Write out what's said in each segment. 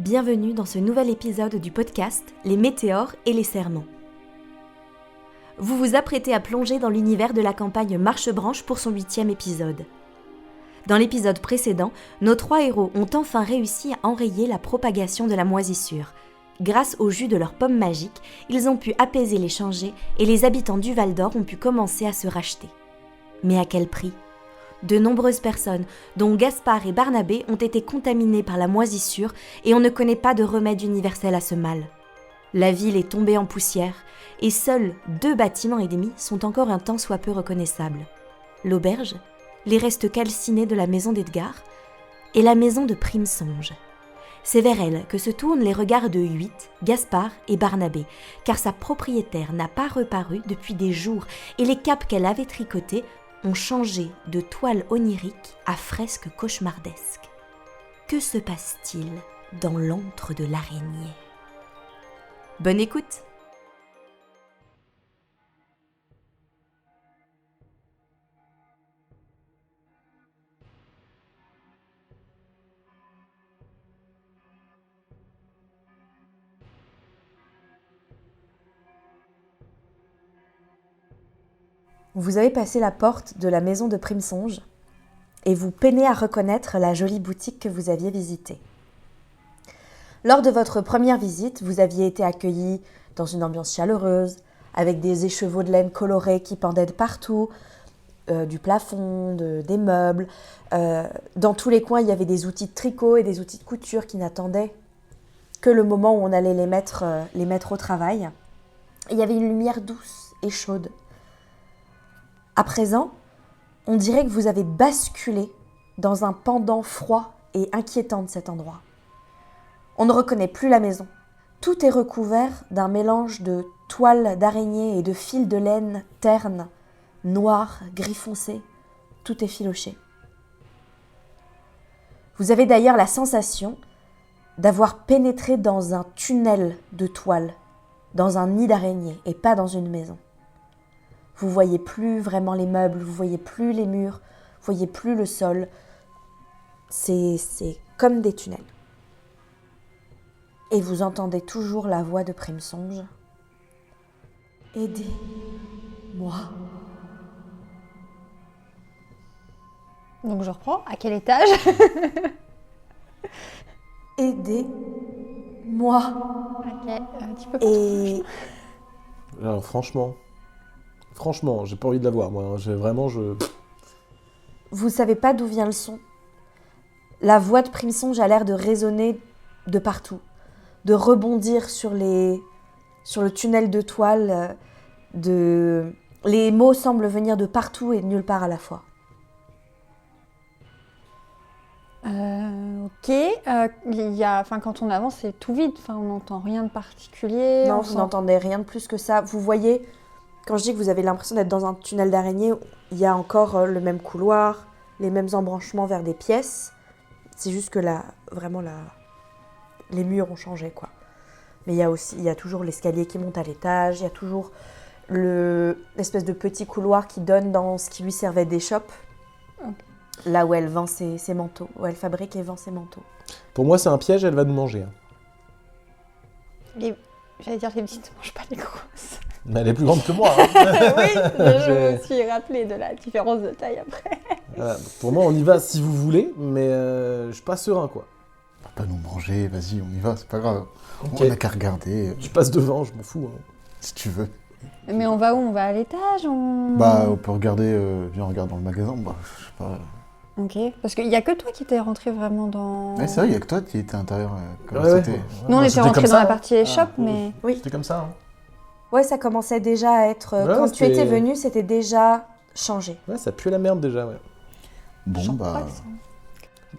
Bienvenue dans ce nouvel épisode du podcast Les Météores et les Serments. Vous vous apprêtez à plonger dans l'univers de la campagne Marchebranche pour son 8e épisode. Dans l'épisode précédent, nos 3 héros ont enfin réussi à enrayer la propagation de la moisissure. Grâce au jus de leurs pommes magiques, ils ont pu apaiser les changés et les habitants du Val d'Or ont pu commencer à se racheter. Mais à quel prix ? De nombreuses personnes, dont Gaspard et Barnabé, ont été contaminées par la moisissure et on ne connaît pas de remède universel à ce mal. La ville est tombée en poussière et seuls 2 bâtiments et demi sont encore un tant soit peu reconnaissables. L'auberge, les restes calcinés de la maison d'Edgar et la maison de Primesonge. C'est vers elle que se tournent les regards de Huit, Gaspard et Barnabé, car sa propriétaire n'a pas reparu depuis des jours et les capes qu'elle avait tricotées ont changé de toile onirique à fresque cauchemardesque. Que se passe-t-il dans l'antre de l'araignée ? Bonne écoute ! Vous avez passé la porte de la maison de Primesonge et vous peinez à reconnaître la jolie boutique que vous aviez visitée. Lors de votre première visite, vous aviez été accueillis dans une ambiance chaleureuse, avec des écheveaux de laine colorés qui pendaient de partout, du plafond, des meubles. Dans tous les coins, il y avait des outils de tricot et des outils de couture qui n'attendaient que le moment où on allait les mettre au travail. Et il y avait une lumière douce et chaude. À présent, on dirait que vous avez basculé dans un pendant froid et inquiétant de cet endroit. On ne reconnaît plus la maison. Tout est recouvert d'un mélange de toiles d'araignée et de fils de laine ternes, noirs, gris foncé. Tout est filoché. Vous avez d'ailleurs la sensation d'avoir pénétré dans un tunnel de toile, dans un nid d'araignée et pas dans une maison. Vous ne voyez plus vraiment les meubles, vous ne voyez plus les murs, vous ne voyez plus le sol. C'est comme des tunnels. Et vous entendez toujours la voix de Primesonge. « Aidez-moi !» Donc je reprends, à quel étage ? Aidez-moi !» Ok, tu peux Et Alors franchement, j'ai pas envie de la voir, moi. vous savez pas d'où vient le son. La voix de Primesonge a l'air de résonner de partout, de rebondir sur le tunnel de toile. Les mots semblent venir de partout et de nulle part à la fois. Ok, quand on avance, c'est tout vide, on n'entend rien de particulier. Non, vous n'entendez rien de plus que ça. Vous voyez, quand je dis que vous avez l'impression d'être dans un tunnel d'araignée, il y a encore le même couloir, les mêmes embranchements vers des pièces. C'est juste que là, vraiment, les murs ont changé, quoi. Mais il y a toujours l'escalier qui monte à l'étage, il y a toujours l'espèce de petit couloir qui donne dans ce qui lui servait d'échoppe. Okay. Là où elle vend ses manteaux, où elle fabrique et vend ses manteaux. Pour moi, c'est un piège, elle va nous manger. J'allais dire les petites ne mangent pas les grosses. Mais elle est plus grande que moi. Oui, je me suis rappelé de la différence de taille après. Voilà, pour moi, on y va si vous voulez, mais je suis pas serein, quoi. On va pas nous manger, vas-y, on y va, c'est pas grave. Okay. On a qu'à regarder. Je passe devant, je m'en fous. Si tu veux. Mais on va où ? On va à l'étage on peut regarder, viens, on regarde dans le magasin, je sais pas... Ok, parce qu'il n'y a que toi qui t'es rentré vraiment dans... Ouais, c'est vrai, il n'y a que toi qui étais à l'intérieur. Nous, on était rentrés dans la partie échoppe, mais... Oui. C'était comme ça. Ouais, ça commençait déjà à être... quand tu étais venu, c'était déjà changé. Ouais, ça pue la merde déjà, ouais. Bon,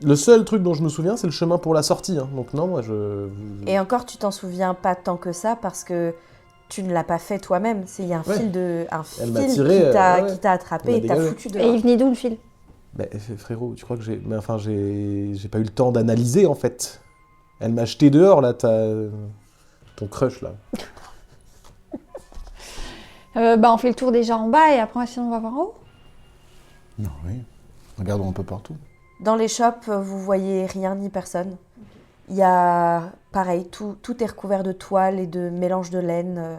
Le seul truc dont je me souviens, c'est le chemin pour la sortie. Donc non, moi, Et encore, tu t'en souviens pas tant que ça, parce que tu ne l'as pas fait toi-même. Il y a un fil qui t'a attrapé et t'a foutu dehors. Et il venait d'où, le fil ? Frérot, tu crois que j'ai pas eu le temps d'analyser, en fait. Elle m'a jeté dehors, là, ton crush, là. On fait le tour déjà en bas et après, sinon, on va voir en haut. Non, oui. Regardons un peu partout. Dans les shops, vous voyez rien ni personne. Il y a, pareil, tout est recouvert de toile et de mélange de laine.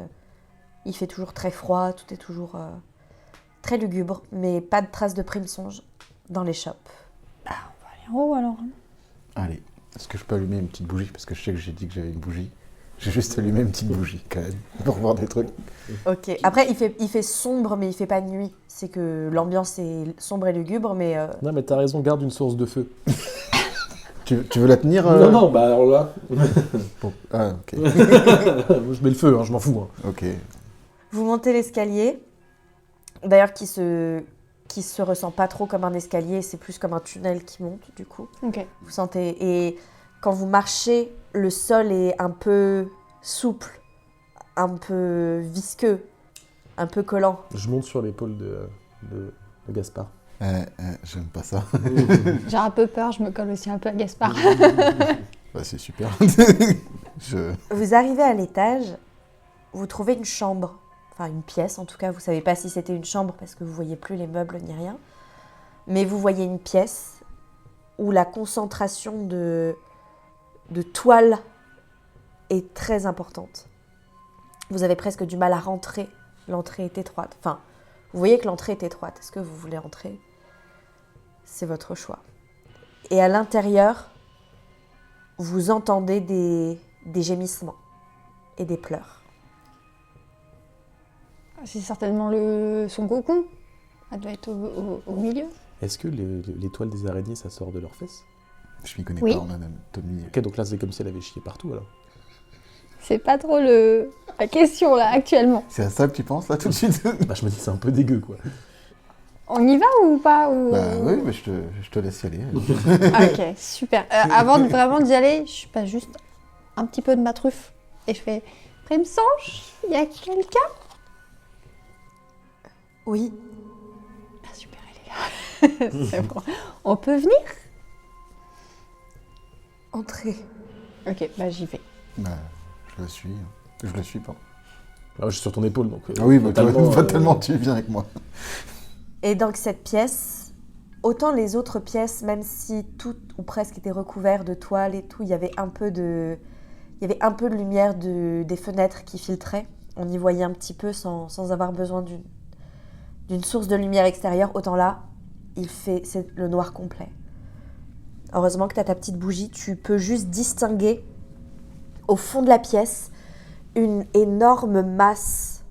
Il fait toujours très froid, tout est toujours très lugubre, mais pas de traces de Primsonge dans les shops. Ah, on va aller en haut alors. Allez, est-ce que je peux allumer une petite bougie? Parce que je sais que j'ai dit que j'avais une bougie. J'ai juste allumé une petite bougie quand même, pour voir des trucs. Ok. Après, il fait sombre, mais il fait pas nuit. C'est que l'ambiance est sombre et lugubre, mais... Non, mais t'as raison, garde une source de feu. Tu veux la tenir Non, bah alors là... Bon. Ah, ok. Je mets le feu, hein, je m'en fous. Hein. Ok. Vous montez l'escalier, d'ailleurs qui se ressent pas trop comme un escalier, c'est plus comme un tunnel qui monte du coup. Ok. Vous sentez, et quand vous marchez, le sol est un peu souple, un peu visqueux, un peu collant. Je monte sur l'épaule de Gaspard. J'aime pas ça. J'ai un peu peur, je me colle aussi un peu à Gaspard. Bah, c'est super. Vous arrivez à l'étage, vous trouvez une chambre, enfin une pièce en tout cas, vous savez pas si c'était une chambre parce que vous voyez plus les meubles ni rien, mais vous voyez une pièce où la concentration de toile est très importante. Vous avez presque du mal à rentrer, l'entrée est étroite. Enfin, vous voyez que l'entrée est étroite, est-ce que vous voulez entrer ? C'est votre choix. Et à l'intérieur, vous entendez des gémissements et des pleurs. C'est certainement son cocon. Elle doit être au milieu. Est-ce que les toiles des araignées, ça sort de leurs fesses? Je m'y connais Oui. pas en anatomie. Ok, donc là, c'est comme si elle avait chié partout, alors. C'est pas trop la question là actuellement. C'est à ça que tu penses là tout de suite? Bah, je me dis que c'est un peu dégueu, quoi. On y va ou pas ou... Bah oui, mais je te laisse y aller. Ah, ok, super. Avant de vraiment d'y aller, je passe juste un petit peu de ma truffe et je fais Primsonge, il y a quelqu'un? Oui, Ah super, elle est là. C'est bon. On peut venir? entrez. Ok, bah j'y vais. Bah, je le suis. Je le suis pas. Ah, je suis sur ton épaule, donc... Ah oui, bah, fatalement, fatalement, tu viens avec moi. Et donc cette pièce, autant les autres pièces, même si tout ou presque était recouvert de toile et tout, il y avait un peu de lumière des fenêtres qui filtrait. On y voyait un petit peu sans avoir besoin d'une source de lumière extérieure. Autant là, c'est le noir complet. Heureusement que tu as ta petite bougie, tu peux juste distinguer au fond de la pièce une énorme masse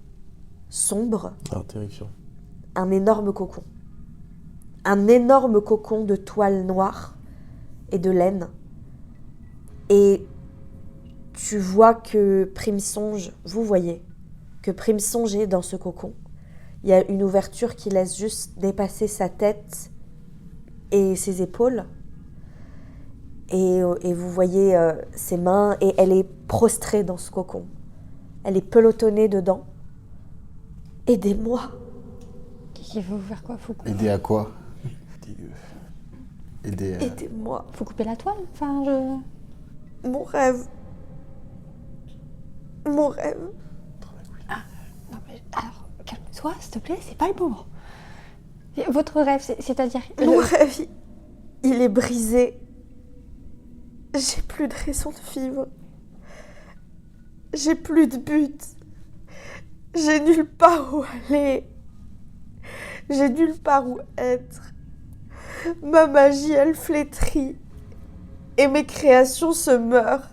sombre. Ah, terrifiant. Un énorme cocon. Un énorme cocon de toile noire et de laine. Et tu vois que Primsonge, vous voyez que Primsonge est dans ce cocon. Il y a une ouverture qui laisse juste dépasser sa tête et ses épaules. Et vous voyez ses mains et elle est prostrée dans ce cocon. Elle est pelotonnée dedans. Aidez-moi. Il faut faire quoi? Faut Aider à quoi? Dégueu. Aider à... Aidez-moi. Faut couper la toile? Enfin, Mon rêve. Mon rêve. Non, mais alors, calme-toi, s'il te plaît, c'est pas le moment. Votre rêve, c'est-à-dire... Mon rêve, il est brisé. J'ai plus de raison de vivre. J'ai plus de but. J'ai nulle part où aller. J'ai nulle part où être. Ma magie, elle flétrit. Et mes créations se meurent.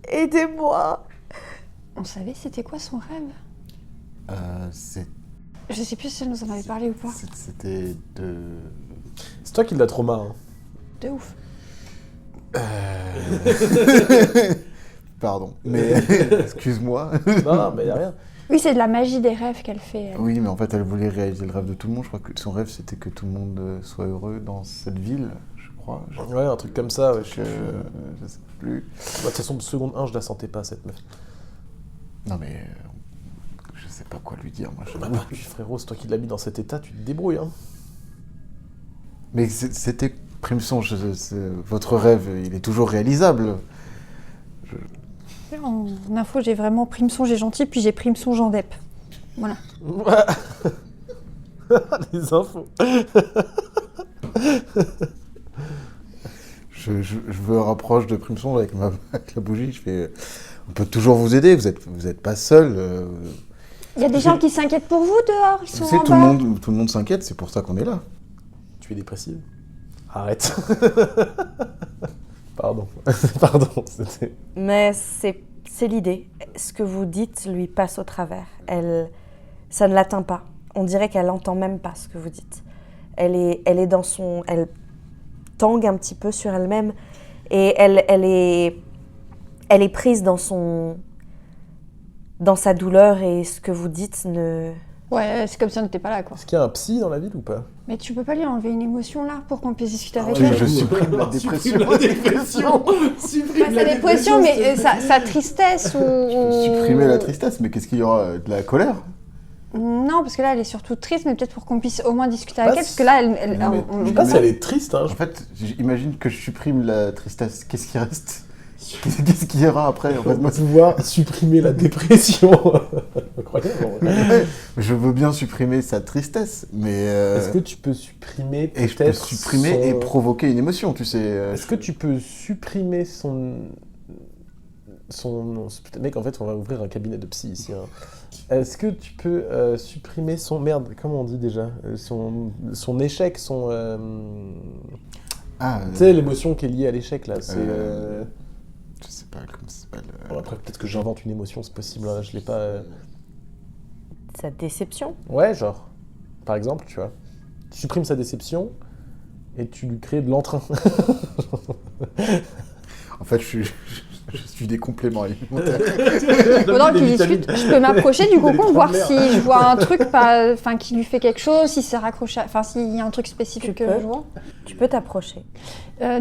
Aidez-moi. On savait c'était quoi son rêve? Je sais plus si elle nous en avait parlé ou pas. C'était de... C'est toi qui l'as trauma, hein. De ouf. Pardon, mais excuse-moi. Non, mais y a rien. Oui, c'est de la magie des rêves qu'elle fait. Elle. Oui, mais en fait, elle voulait réaliser le rêve de tout le monde. Je crois que son rêve, c'était que tout le monde soit heureux dans cette ville, je crois. Ouais, un truc comme ça, ouais. Je sais plus. Bah, de toute façon, seconde 1, je la sentais pas, cette meuf. Non, mais je sais pas quoi lui dire, moi. Bah, puis, frérot, c'est toi qui l'as mis dans cet état, tu te débrouilles, hein. Mais c'était Primsonge, votre rêve, il est toujours réalisable. En info, j'ai vraiment Primsonge et gentil, puis j'ai Primsonge en dep. Voilà. Les infos. Je me rapproche de Primson avec la bougie. Je fais, on peut toujours vous aider. Vous êtes pas seul. Il y a des gens qui s'inquiètent pour vous dehors. Ils sont Tu sais, en tout bas. le monde s'inquiète. C'est pour ça qu'on est là. Tu es dépressive? Arrête. Pardon. Pardon. C'était... Mais c'est l'idée. Ce que vous dites lui passe au travers. Ça ne l'atteint pas. On dirait qu'elle n'entend même pas ce que vous dites. Elle est dans son... Elle tangue un petit peu sur elle-même et elle est prise dans sa douleur et ce que vous dites ne... Ouais, c'est comme si on n'était pas là, quoi. Est-ce qu'il y a un psy dans la ville ou pas? Mais tu peux pas lui enlever une émotion, là, pour qu'on puisse discuter avec ouais, elle. Je supprime la dépression. Pas sa dépression, mais sa tristesse ou... Supprimer la tristesse, mais qu'est-ce qu'il y aura? De la colère? Non, parce que là, elle est surtout triste, mais peut-être pour qu'on puisse au moins discuter avec elle, parce que là, Je sais pas si elle est triste. Hein. En fait, j'imagine que je supprime la tristesse. Qu'est-ce qui reste? Qu'est-ce qu'il y aura après? En fait, moi, pouvoir supprimer la dépression. Incroyable. ouais, je veux bien supprimer sa tristesse, mais... Est-ce que tu peux supprimer peut-être Et je peux supprimer et provoquer une émotion, tu sais. Est-ce que tu peux supprimer son... Mec, en fait, on va ouvrir un cabinet de psy ici. Hein. Est-ce que tu peux supprimer son... Merde, comment on dit déjà? Son échec, son... Tu sais, l'émotion qui est liée à l'échec, là, c'est... Je sais pas comment ça s'appelle. Bon, après, peut-être que j'invente une émotion, c'est possible, hein, je l'ai pas... Sa déception. Ouais, genre, par exemple, tu vois. Tu supprimes sa déception et tu lui crées de l'entrain. En fait, je suis des compléments alimentaires. Pendant qu'il discute, je peux m'approcher du cocon, voir si je vois un truc qui lui fait quelque chose, si c'est raccroché, s'il y a un truc spécifique que je vois. Tu peux t'approcher.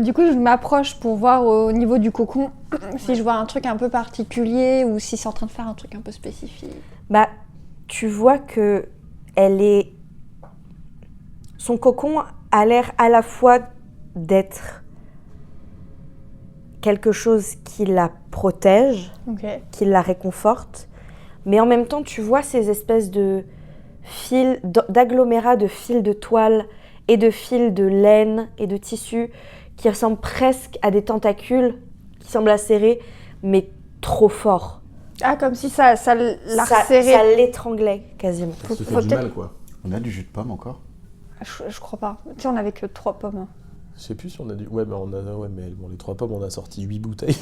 Du coup, je m'approche pour voir au niveau du cocon si je vois un truc un peu particulier ou si c'est en train de faire un truc un peu spécifique. Bah, tu vois que son cocon a l'air à la fois d'être quelque chose qui la protège, qui la réconforte, mais en même temps, tu vois ces espèces de fils, d'agglomérats de fils de toile et de fils de laine et de tissu qui ressemblent presque à des tentacules qui semblent acérés, mais trop forts. Ah, comme si ça la resserrait. Ça l'étranglait quasiment. Ça se fait du mal, quoi. On a du jus de pomme encore? Je crois pas. Tu sais, on avait que 3 pommes. Je sais plus si on a du... Ouais, mais bon, les 3 pommes, on a sorti 8 bouteilles.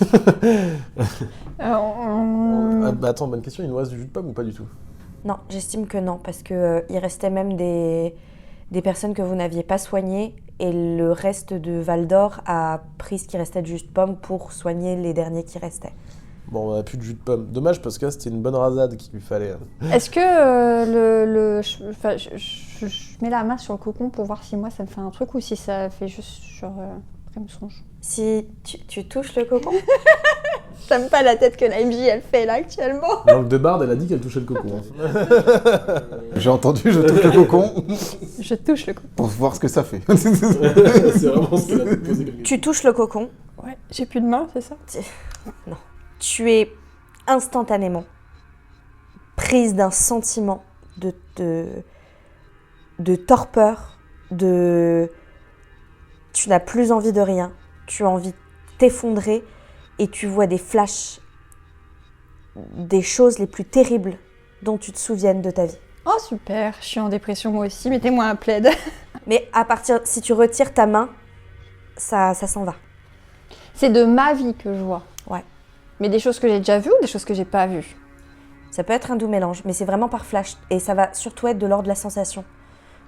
Attends, bonne question, il nous reste du jus de pomme ou pas du tout? Non, j'estime que non, parce que il restait même des personnes que vous n'aviez pas soignées et le reste de Val d'Or a pris ce qui restait de jus de pomme pour soigner les derniers qui restaient. Bon, on n'a plus de jus de pomme. Dommage, parce que là, c'était une bonne rasade qu'il lui fallait. Est-ce que je mets la main sur le cocon pour voir si moi ça me fait un truc ou si ça fait juste genre songe. Si tu touches le cocon? J'aime pas la tête que la MJ elle fait là actuellement. Donc de Bard, elle a dit qu'elle touchait le cocon. J'ai entendu, je touche le cocon. Je touche le cocon. Pour voir ce que ça fait. C'est vraiment ce qu'elle a posé. Tu touches le cocon. Ouais, j'ai plus de main, c'est ça? Non. Tu es instantanément prise d'un sentiment de torpeur, tu n'as plus envie de rien, tu as envie de t'effondrer et tu vois des flashs, des choses les plus terribles dont tu te souviennes de ta vie. Oh super, je suis en dépression moi aussi, mettez-moi un plaid. Mais si tu retires ta main, ça s'en va. C'est de ma vie que je vois. Ouais. Mais des choses que j'ai déjà vues ou des choses que j'ai pas vues? Ça peut être un doux mélange, mais c'est vraiment par flash. Et ça va surtout être de l'ordre de la sensation.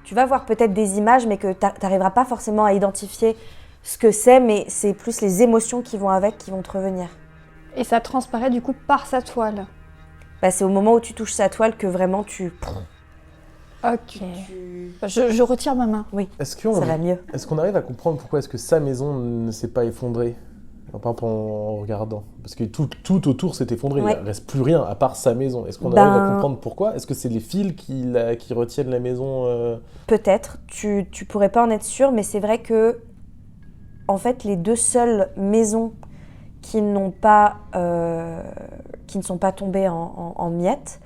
Tu vas voir peut-être des images, mais que tu n'arriveras pas forcément à identifier ce que c'est, mais c'est plus les émotions qui vont avec qui vont te revenir. Et ça transparaît du coup par sa toile? Bah, c'est au moment où tu touches sa toile que vraiment tu... Ok. Je retire ma main. Oui, ça va mieux. Est-ce qu'on arrive à comprendre pourquoi est-ce que sa maison ne s'est pas effondrée? Par exemple en regardant. Parce que tout autour s'est effondré, Ouais. Il ne reste plus rien à part sa maison. Est-ce qu'on arrive à comprendre pourquoi? Est-ce que c'est les fils qui retiennent la maison Peut-être, tu pourrais pas en être sûr, mais c'est vrai que en fait les deux seules maisons qui ne sont pas tombées en miettes,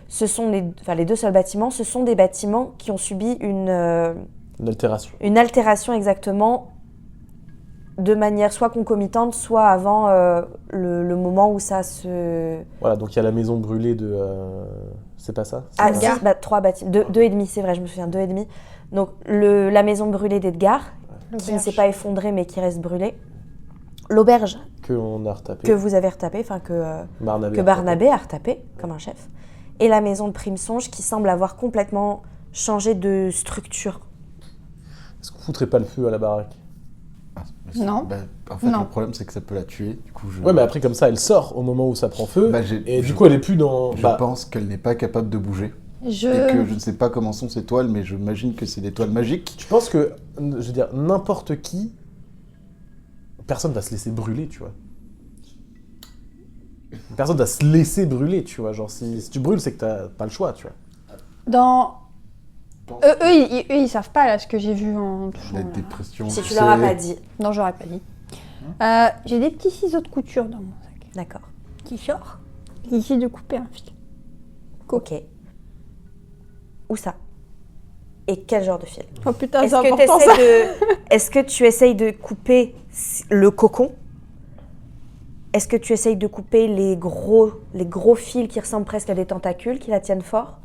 ce sont les deux seuls bâtiments, ce sont des bâtiments qui ont subi une Une altération. Une altération exactement de manière soit concomitante, soit avant le moment où ça se... Voilà, donc il y a la maison brûlée de... c'est pas ça? Ah, 3 bâtiments. 2,5, c'est vrai, je me souviens, 2,5. Donc la maison brûlée d'Edgar, qui ne s'est pas effondrée mais qui reste brûlée. L'auberge qu'on a retapé. Que vous avez retapé, enfin que Barnabé a retapé comme un chef. Et la maison de Primesonge qui semble avoir complètement changé de structure. Est-ce qu'on foutrait pas le feu à la baraque? Non. En fait, le problème, c'est que ça peut la tuer. Du coup, Ouais, mais après, comme ça, elle sort au moment où ça prend feu. Et du coup, elle est plus dans... Je pense qu'elle n'est pas capable de bouger. Et que je ne sais pas comment sont ces toiles, mais j'imagine que c'est des toiles magiques. Je pense que, je veux dire, n'importe qui... Personne va se laisser brûler, tu vois. Personne va se laisser brûler, tu vois. Genre, si tu brûles, c'est que t'as pas le choix, tu vois. Eux, ils savent pas, là, ce que j'ai vu en touchant. La dépression. Si tu leur as pas dit. Non, j'aurais pas dit. J'ai des petits ciseaux de couture dans mon sac. D'accord. Qui sort. Ici, de couper un fil. Ok. Où ça? Et quel genre de fil? Oh putain, c'est important ça. Est-ce que tu essayes de couper le cocon? Est-ce que tu essayes de couper les gros fils qui ressemblent presque à des tentacules qui la tiennent fort?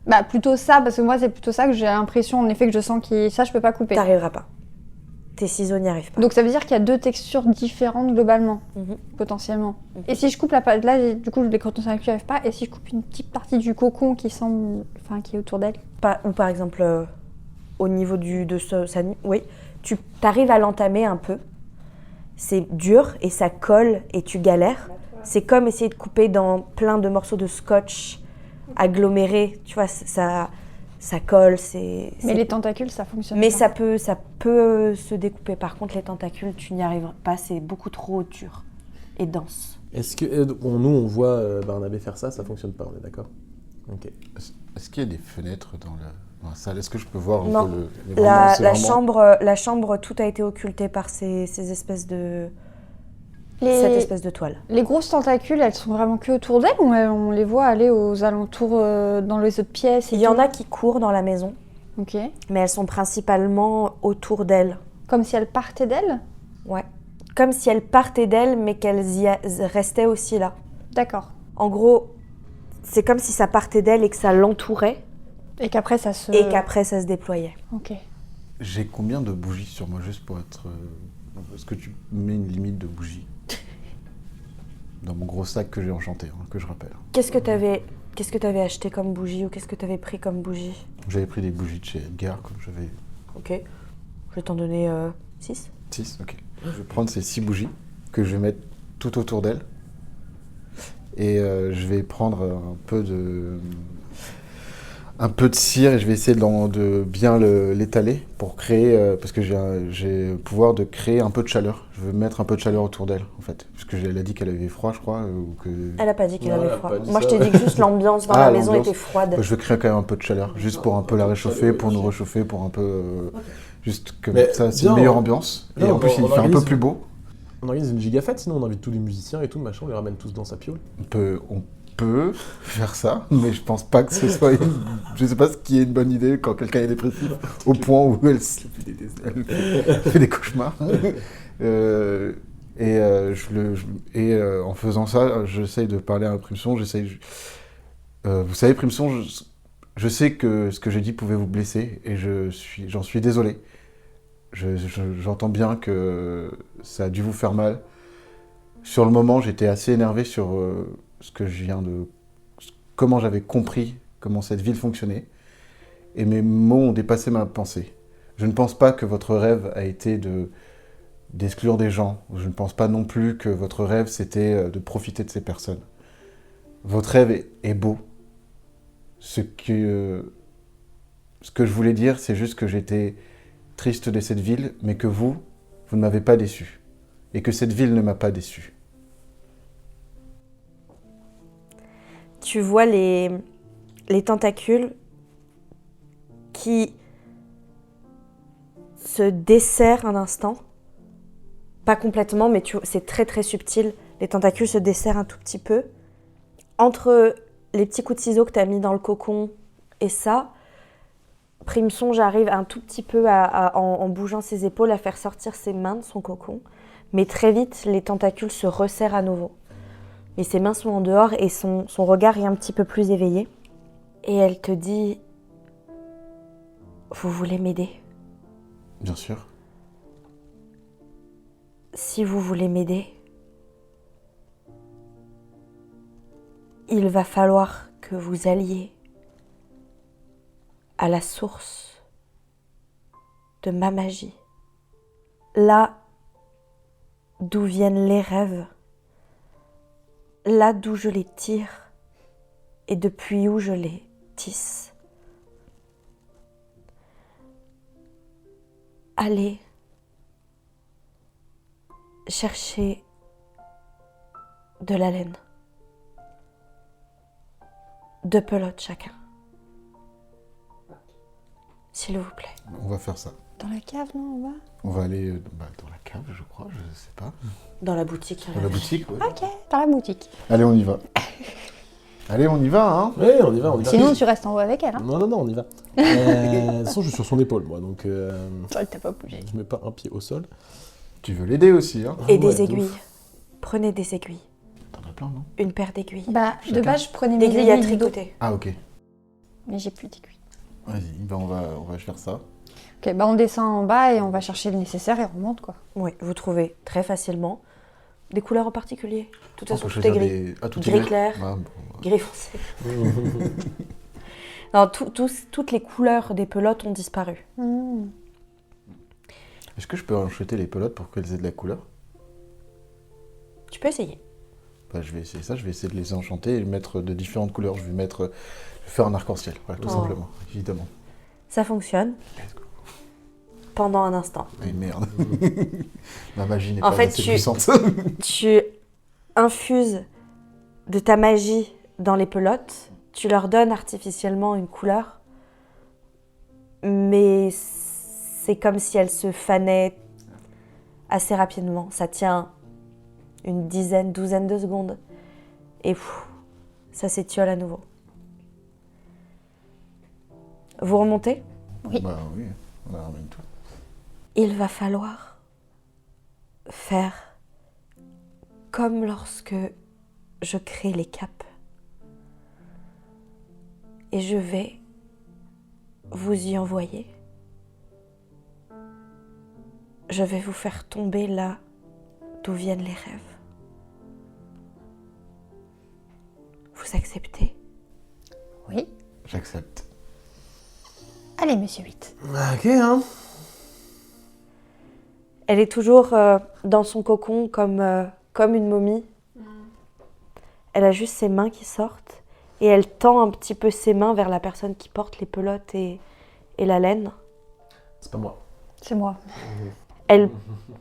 Bah plutôt ça, parce que moi c'est plutôt ça que j'ai l'impression, en effet, que je sens ça je peux pas couper. T'arriveras pas. Tes ciseaux n'y arrivent pas. Donc ça veut dire qu'il y a 2 textures différentes globalement, potentiellement. Et si je coupe la pâte, là du coup les crotons n'y arrivent pas, et si je coupe une petite partie du cocon qui est autour d'elle? Ou par exemple au niveau oui, tu arrives à l'entamer un peu. C'est dur et ça colle et tu galères. C'est comme essayer de couper dans plein de morceaux de scotch agglomérés, tu vois, ça colle, Mais les tentacules, ça fonctionne mais pas. ça peut se découper. Par contre, les tentacules, tu n'y arriveras pas, c'est beaucoup trop dur et dense. Est-ce que nous on voit Barnabé faire ça fonctionne pas, on est d'accord? Ok. Est-ce qu'il y a des fenêtres dans la salle? Est-ce que je peux voir un peu la chambre, tout a été occulté par ces espèces de... cette espèce de toile. Les grosses tentacules, elles sont vraiment que autour d'elle ou on les voit aller aux alentours dans les autres pièces? Il y en a qui courent dans la maison, mais elles sont principalement autour d'elle. Comme si elles partaient d'elle? Ouais. Comme si elles partaient d'elle, mais qu'elles restaient aussi là. D'accord. En gros, c'est comme si ça partait d'elle et que ça l'entourait. Et qu'après ça se déployait. Ok. J'ai combien de bougies sur moi, juste pour être... Est-ce que tu mets une limite de bougies dans mon gros sac que j'ai enchanté, que je rappelle? Qu'est-ce que t'avais acheté comme bougie ou qu'est-ce que t'avais pris comme bougie? J'avais pris des bougies de chez Edgar, comme j'avais... Ok. Je vais t'en donner 6. 6, ok. Je vais prendre ces 6 bougies que je vais mettre tout autour d'elle. Et je vais prendre un peu de cire et je vais essayer de bien l'étaler pour créer, parce que j'ai le pouvoir de créer un peu de chaleur. Je veux mettre un peu de chaleur autour d'elle, en fait. Parce qu'elle a dit qu'elle avait froid, je crois. Elle a pas dit qu'elle avait froid. Moi, je t'ai dit que juste l'ambiance dans la maison était froide. Je veux créer quand même un peu de chaleur, juste pour un peu la réchauffer, pour nous réchauffer, pour un peu... Juste que ça, c'est une meilleure ambiance. Et en plus, il fait un peu plus beau. On organise une giga fête, sinon on invite tous les musiciens et tout, machin, on les ramène tous dans sa piole. On peut faire ça, mais je pense pas que ce soit je sais pas ce qui est une bonne idée quand quelqu'un est dépressif, au point où elle fait des cauchemars. En faisant ça, j'essaye de parler à Primesonge, vous savez, Primesonge, je sais que ce que j'ai dit pouvait vous blesser, et j'en suis désolé. J'entends bien que ça a dû vous faire mal. Sur le moment, j'étais assez énervé sur comment j'avais compris comment cette ville fonctionnait. Et mes mots ont dépassé ma pensée. Je ne pense pas que votre rêve a été d'exclure des gens. Je ne pense pas non plus que votre rêve, c'était de profiter de ces personnes. Votre rêve est beau. Ce que je voulais dire, c'est juste que j'étais triste de cette ville, mais que vous ne m'avez pas déçu. Et que cette ville ne m'a pas déçu. Tu vois les tentacules qui se desserrent un instant. Pas complètement, mais c'est très très subtil. Les tentacules se desserrent un tout petit peu. Entre les petits coups de ciseaux que tu as mis dans le cocon et ça, Primson, j'arrive un tout petit peu en bougeant ses épaules à faire sortir ses mains de son cocon. Mais très vite, les tentacules se resserrent à nouveau. Et ses mains sont en dehors et son regard est un petit peu plus éveillé. Et elle te dit... Vous voulez m'aider ? Bien sûr. Si vous voulez m'aider, il va falloir que vous alliez à la source de ma magie. Là d'où viennent les rêves, là d'où je les tire et depuis où je les tisse. Allez chercher de la laine. 2 pelotes chacun. S'il vous plaît. On va faire ça. Dans la cave, non, on va ? On va aller dans la cave, je crois, je sais pas. Dans la boutique. Dans la boutique, ouais. Ok, dans la boutique. Allez, on y va. Allez, on y va, hein. Oui, on y va. Sinon, tu restes en haut avec elle. Hein. Non, on y va. De toute façon, je suis sur son épaule, moi, donc Elle t'a pas bougé. je mets pas un pied au sol. Tu veux l'aider aussi, hein. Et Ouais, des de aiguilles. ouf. Prenez des aiguilles. T'en as plein, non? Une paire d'aiguilles. Bah, de Chacun. base, je prenais mes D'aiguilles à aiguilles du dos. tricoter. Ah, ok. Mais j'ai plus d'aiguilles. Vas-y, on va faire ça. Ok, bah on descend en bas et on va chercher le nécessaire et on remonte, quoi. Oui, vous trouvez très facilement des couleurs en particulier. De toute On façon, peut tout est choisir gris. Ah, tout Gris est gris. clair. Ah, bon. Gris foncé. Non, toutes les couleurs des pelotes ont disparu. Est-ce que je peux enchaîner les pelotes pour qu'elles aient de la couleur? Tu peux essayer. Bah, je vais essayer ça, je vais essayer de les enchanter et les mettre de différentes couleurs. Je vais faire un arc-en-ciel, voilà, tout Oh. simplement, évidemment. Ça fonctionne Let's go. pendant un instant. Mais merde. Ma magie n'est En pas fait, assez tu- puissante. Tu infuses de ta magie dans les pelotes, tu leur donnes artificiellement une couleur, mais c'est comme si elles se fanaient assez rapidement. Ça tient une douzaine de secondes et ça s'étiole à nouveau. Vous remontez ? Oui. Bah oui, on a ramène tout. Il va falloir faire comme lorsque je crée les capes. Et je vais vous y envoyer. Je vais vous faire tomber là d'où viennent les rêves. Vous acceptez ? Oui. J'accepte. Allez, monsieur 8. Ok, hein. Elle est toujours dans son cocon comme une momie. Elle a juste ses mains qui sortent et elle tend un petit peu ses mains vers la personne qui porte les pelotes et la laine. C'est pas moi. C'est moi. Elle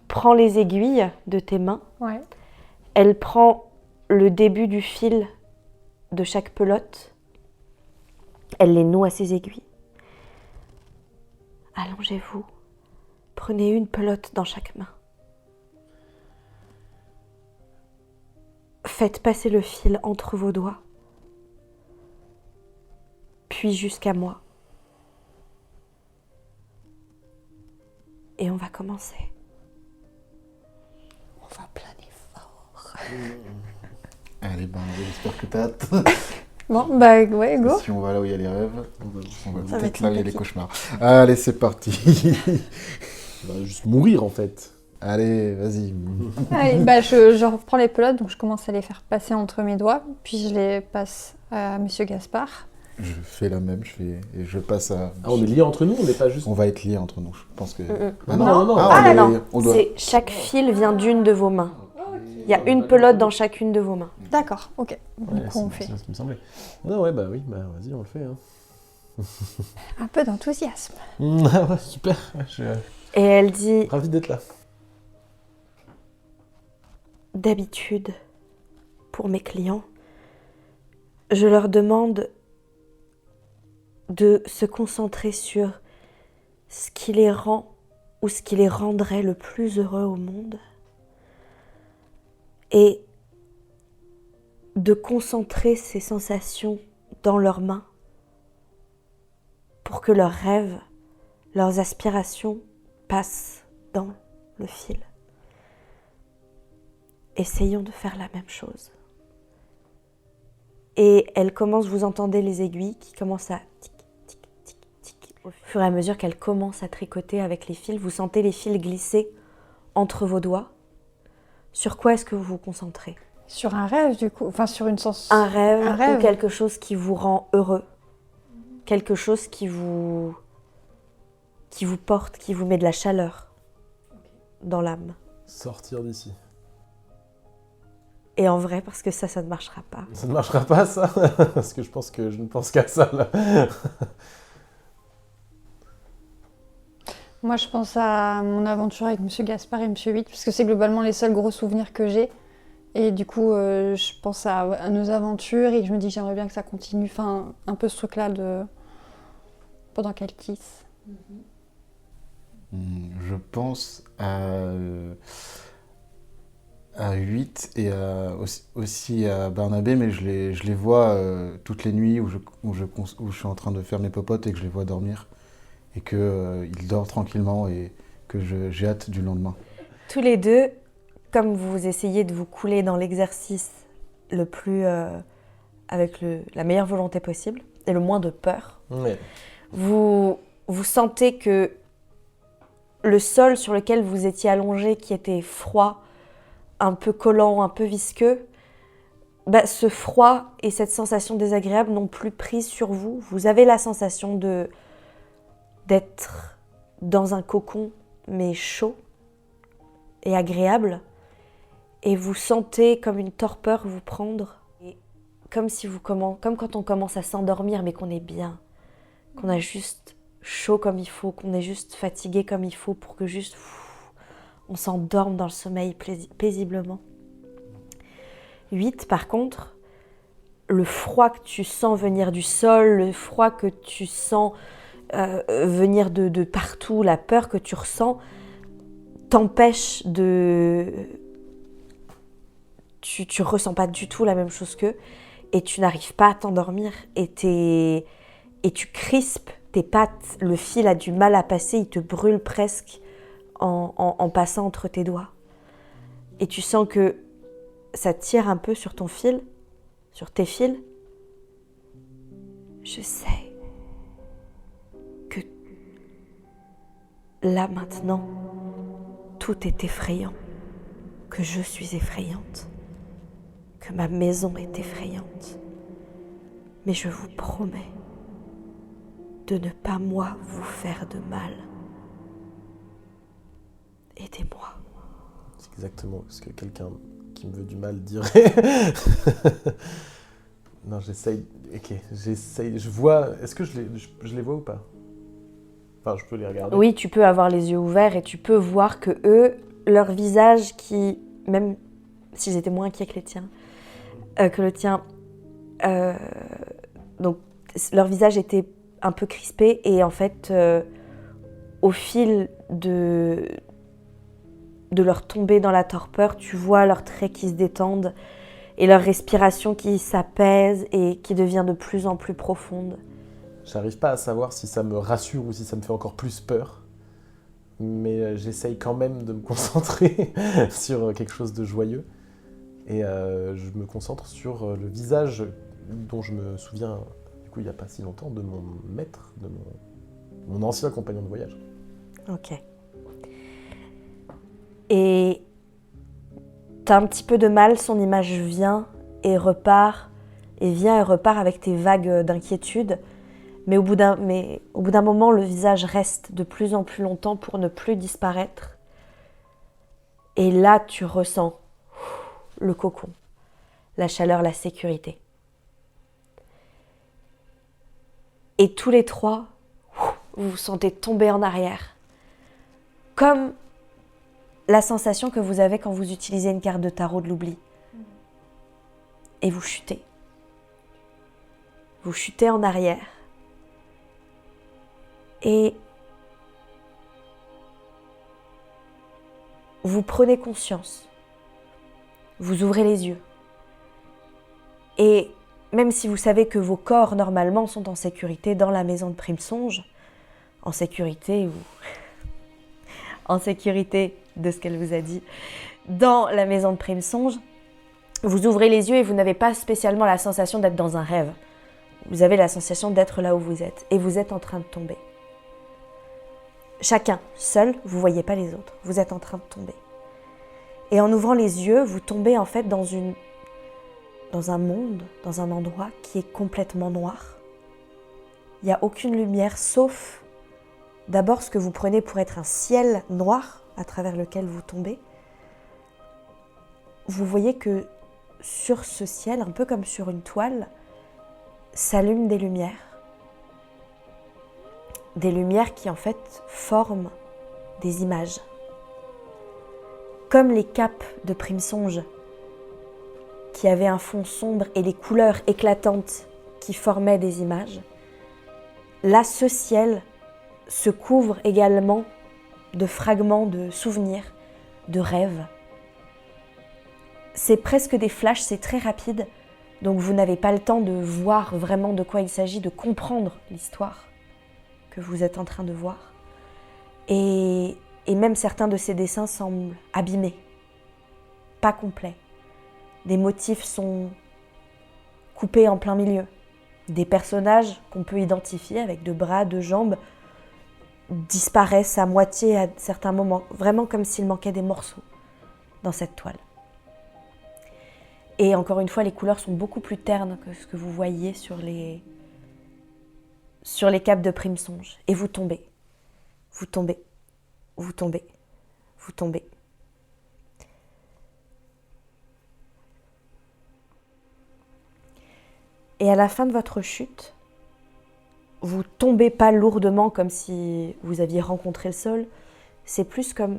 prend les aiguilles de tes mains. Ouais. Elle prend le début du fil de chaque pelote. Elle les noue à ses aiguilles. Allongez-vous. Prenez une pelote dans chaque main. Faites passer le fil entre vos doigts, puis jusqu'à moi. Et on va commencer. On va planer fort. Allez, ben, j'espère que t'as hâte. Bon, bah ouais, go. Si on va là où il y a les rêves, on va Ça va peut-être être là où il y a les sympathique. cauchemars. Allez, c'est parti. On va juste mourir en fait. Allez, vas-y. Allez, bah je reprends les pelotes, donc je commence à les faire passer entre mes doigts, puis je les passe à monsieur Gaspard. Je fais la même, et je passe à... Ah, on est liés entre nous, on n'est pas juste. On va être liés entre nous, je pense que... Ah non. Ah, Ah on non, doit- on doit... c'est chaque fil vient d'une de vos mains. Il y a une pelote dans chacune de vos mains. D'accord, ok. Ouais, Du coup, on c'est fait ce qui me semblait. Non, ouais, bah oui, bah vas-y, on le fait. Hein. un peu d'enthousiasme. Ah ouais, super. Je suis Et elle dit, ravi d'être là. d'habitude, pour mes clients, je leur demande de se concentrer sur ce qui les rend ou ce qui les rendrait le plus heureux au monde et de concentrer ces sensations dans leurs mains pour que leurs rêves, leurs aspirations passent dans le fil. Essayons de faire la même chose. Et elle commence, vous entendez les aiguilles qui commencent à tic, tic, tic, tic. Au fur et à mesure qu'elle commence à tricoter avec les fils, vous sentez les fils glisser entre vos doigts. Sur quoi est-ce que vous vous concentrez ? Sur un rêve, du coup, enfin sur une sens. Un rêve ou quelque chose qui vous rend heureux. Quelque chose qui vous porte, qui vous met de la chaleur dans l'âme. Sortir d'ici. Et en vrai, parce que ça ne marchera pas. Ça ne marchera pas, ça. Parce que je pense que je ne pense qu'à ça, là. Moi, je pense à mon aventure avec Monsieur Gaspard et Monsieur 8, parce que c'est globalement les seuls gros souvenirs que j'ai. Et du coup, je pense à nos aventures et je me dis que j'aimerais bien que ça continue. Enfin, un peu ce truc-là de... pendant qu'elle tisse. Je pense à 8 et aussi à Barnabé, mais je les vois toutes les nuits où je suis en train de faire mes popotes et que je les vois dormir. Et qu'ils dorment tranquillement et que j'ai hâte du lendemain. Tous les deux, comme vous essayez de vous couler dans l'exercice le plus avec la meilleure volonté possible et le moins de peur, Ouais. vous sentez que le sol sur lequel vous étiez allongé, qui était froid, un peu collant, un peu visqueux, ce froid et cette sensation désagréable n'ont plus prise sur vous. Vous avez la sensation d'être dans un cocon, mais chaud et agréable. Et vous sentez comme une torpeur vous prendre. Et comme quand on commence à s'endormir, mais qu'on est bien. Qu'on a juste chaud comme il faut, qu'on est juste fatigué comme il faut pour que juste on s'endorme dans le sommeil paisiblement. 8, par contre, le froid que tu sens venir du sol, le froid que tu sens venir de partout, la peur que tu ressens, t'empêche de... Tu ressens pas du tout la même chose qu'eux et tu n'arrives pas à t'endormir et tu crispes tes pattes, le fil a du mal à passer, il te brûle presque en passant entre tes doigts. Et tu sens que ça tire un peu sur ton fil, sur tes fils. Je sais que là maintenant, tout est effrayant, que je suis effrayante, que ma maison est effrayante. Mais je vous promets de ne pas, moi, vous faire de mal. Aidez-moi. C'est exactement ce que quelqu'un qui me veut du mal dirait. Non, j'essaye. Ok, j'essaye. Je vois. Est-ce que je les vois ou pas ? Enfin, je peux les regarder. Oui, tu peux avoir les yeux ouverts et tu peux voir que eux, leur visage qui, même s'ils étaient moins inquiets que le tien, donc leur visage était un peu crispé et en fait, au fil de leur tombée dans la torpeur, tu vois leurs traits qui se détendent et leur respiration qui s'apaise et qui devient de plus en plus profonde. J'arrive pas à savoir si ça me rassure ou si ça me fait encore plus peur, mais j'essaye quand même de me concentrer sur quelque chose de joyeux et je me concentre sur le visage dont je me souviens du coup il n'y a pas si longtemps de mon maître, de mon ancien compagnon de voyage. Ok. Et t'as un petit peu de mal, son image vient et repart, et vient et repart avec tes vagues d'inquiétude. Mais au bout d'un moment, le visage reste de plus en plus longtemps pour ne plus disparaître. Et là, tu ressens le cocon, la chaleur, la sécurité. Et tous les trois, vous vous sentez tomber en arrière. Comme la sensation que vous avez quand vous utilisez une carte de tarot de l'oubli. Et vous chutez. Vous chutez en arrière. Et vous prenez conscience. Vous ouvrez les yeux. Et même si vous savez que vos corps, normalement, sont en sécurité dans la maison de Primsonge, en sécurité ou en sécurité de ce qu'elle vous a dit, dans la maison de Primsonge, vous ouvrez les yeux et vous n'avez pas spécialement la sensation d'être dans un rêve. Vous avez la sensation d'être là où vous êtes et vous êtes en train de tomber. Chacun, seul, vous ne voyez pas les autres. Vous êtes en train de tomber. Et en ouvrant les yeux, vous tombez en fait dans un monde, dans un endroit qui est complètement noir. Il n'y a aucune lumière sauf d'abord ce que vous prenez pour être un ciel noir à travers lequel vous tombez. Vous voyez que sur ce ciel, un peu comme sur une toile, s'allument des lumières. Des lumières qui en fait forment des images. Comme les capes de Primsonge, qui avaient un fond sombre et les couleurs éclatantes qui formaient des images, là ce ciel se couvre également de fragments de souvenirs, de rêves. C'est presque des flashs, c'est très rapide, donc vous n'avez pas le temps de voir vraiment de quoi il s'agit, de comprendre l'histoire que vous êtes en train de voir. Et même certains de ces dessins semblent abîmés, pas complets. Des motifs sont coupés en plein milieu. Des personnages qu'on peut identifier avec 2 bras, 2 jambes disparaissent à moitié à certains moments, vraiment comme s'il manquait des morceaux dans cette toile. Et encore une fois, les couleurs sont beaucoup plus ternes que ce que vous voyez sur les capes de Primsonge. Et vous tombez, vous tombez, vous tombez, vous tombez. Et à la fin de votre chute, vous tombez pas lourdement comme si vous aviez rencontré le sol. C'est plus comme